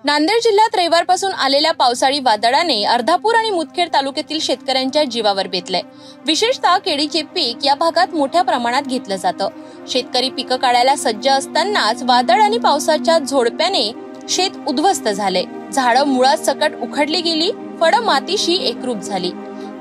नांदेड जिल्ह्यात रविवारपासून आलेल्या पावसाळी वादळाने अर्धापूर आणि मुदखेड तालुक्यातील शेतकऱ्यांच्या जीवावर बेतलंय। विशेषतः केळीचे पीक या भागात मोठ्या प्रमाणात घेतलं जातं। शेतकरी पिकं काढायला सज्ज असतानाच वादळ आणि पावसाच्या झोडप्याने शेत उद्ध्वस्त झाले। झाडं मुळात सकट उखडली गेली, फळं मातीशी एकरूप झाली।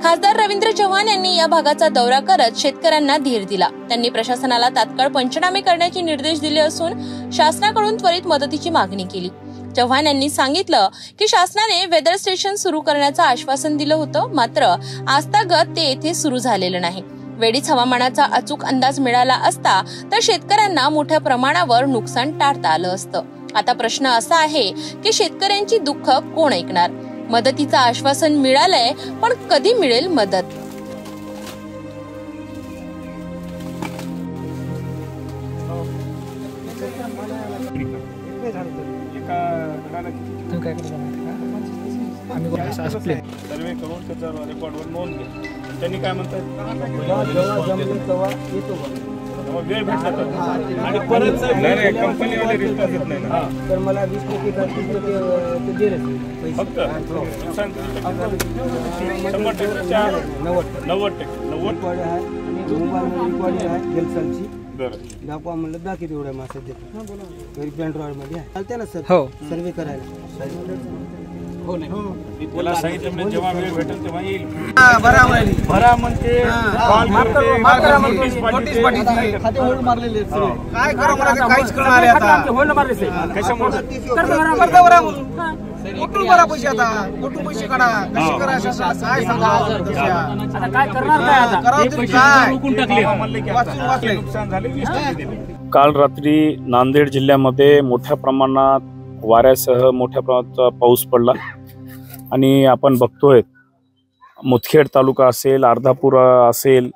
खासदार रवींद्र चव्हाण यांनी या भागाचा दौरा करत शेतकऱ्यांना धीर दिला। त्यांनी प्रशासनाला तात्काळ पंचनामे करण्याचे निर्देश दिले असून शासनाकडून त्वरित मदतीची मागणी केली। चव्हाण यांनी सांगितलं की शासनाने वेदर स्टेशन सुरू करण्याचं आश्वासन दिलं होतं, मात्र आजतागत ते येथे सुरू झालेलं नाही। वेळीच हवामानाचा अचूक अंदाज मिळाला असता तर शेतकऱ्यांना मोठ्या प्रमाणावर नुकसान टाळता आलं असतं। आता प्रश्न असा आहे की शेतकऱ्यांची दुःख कोण ऐकणार? मदतीचं आश्वासन मिळालंय, पण कधी मिळेल मदत? सर्वे करून त्याचा रेकॉर्डवर नोंद घे। त्यांनी काय म्हणतात, वेळ भेटला तर आणि परत कंपनीवाले रिस्पॉन्स देत नाही ना, तर मला 20% ते दिले फक्त नुकसान 100% 90% आहे आणि जलसालची बरं दाखवा म्हणलं दाखी तेवढ्या मासे देतो तरी पेंट्रोल मध्ये चालते ना सर। हो, सर्वे करायला हो नाही मी त्याला सांगितलं म्हणजे जेव्हा वेळ भेटेल तेव्हा येईल। भरा म्हणते नोटीस पाठवते खाते होल्ड मारलेले काय करा मला काहीच कळणार आहे आता। होल्ड मारले कशामुळे करता बरा म्हणून कुठून बरा पैसे आता कुठून पैसे काढा कशी करा काय सांगा आता काय करणार काय आता? करावं तरी काय रोखून टाकले म्हणले की वाचून वाचले नुकसान झाले 20% दिले। काल रात्री नांदेड जिल्ह्यामध्ये मोठ्या प्रमाणात वाऱ्यासह मोठ्या प्रमाणात पाऊस पडला आणि आपण बघतोय मुदखेड तालुका असेल, अर्धापूर असेल,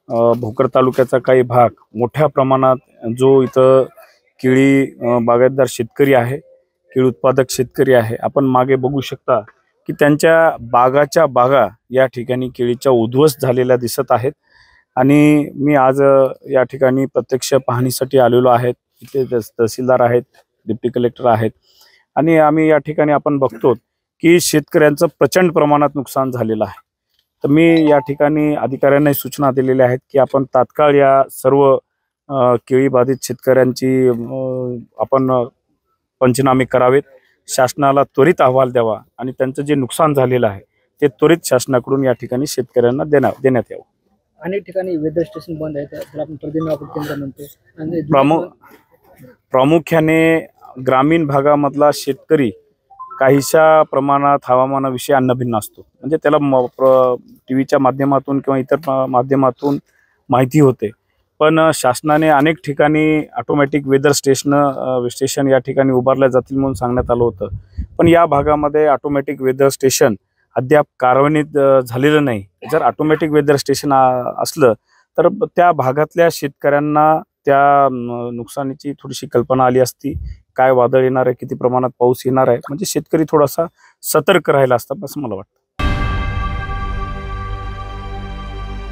भोकर तालुक्याचा काही भाग मोठ्या प्रमाणात जो इथं केळी बागायतदार शेतकरी आहे, केळी उत्पादक शेतकरी आहे, आपण मागे बघू शकता की त्यांच्या बागाच्या बागा या ठिकाणी केळीच्या उद्ध्वस्त झालेल्या दिसत आहेत। आणि मी आज या ठिकाणी प्रत्यक्ष पाहणीसाठी आलेलो आहे। इथे तहसीलदार आहेत, डिप्टी कलेक्टर आहेत आणि आम्ही या ठिकाणी आपण बघतो की शेतकऱ्यांचं प्रचंड प्रमाणात नुकसान झालेलं आहे। तर मी या ठिकाणी अधिकाऱ्यांना सूचना दिलेल्या आहेत की आपण तात्काळ या सर्व केळी बाधित शेतकऱ्यांची आपण पंचनामे करावेत, शासनाला त्वरित अहवाल द्यावा आणि त्यांचं जे नुकसान झालेलं आहे ते त्वरित शासनाकडून या ठिकाणी शेतकऱ्यांना देण्यात यावं। अनेक ठिकाणी वेदर स्टेशन बंद आहे, त्याला आपण पर्जन्य केंद्र म्हणतो। प्रामुख्याने ग्रामीण भागामधला शेतकरी काहीशा प्रमाणात हवामानाविषयी अन्नभिन्न असतो, म्हणजे त्याला टीव्हीच्या माध्यमातून किंवा इतर माध्यमातून माहिती होते, पण शासनाने अनेक ठिकाणी ऑटोमॅटिक वेदर स्टेशन या ठिकाणी उभारल्या जातील म्हणून सांगण्यात आलं होतं, पण या भागामध्ये ऑटोमॅटिक वेदर स्टेशन अद्याप कार्यान्वित झालेलं नाही। जर ऑटोमॅटिक वेदर स्टेशन असलं तर त्या भागातल्या शेतकऱ्यांना त्या नुकसानीची थोडीशी कल्पना आली असती, काय वादळ येणार आहे, किती प्रमाणात पाऊस येणार आहे, म्हणजे शेतकरी थोडासा सतर्क राहिला असता असं मला वाटतं।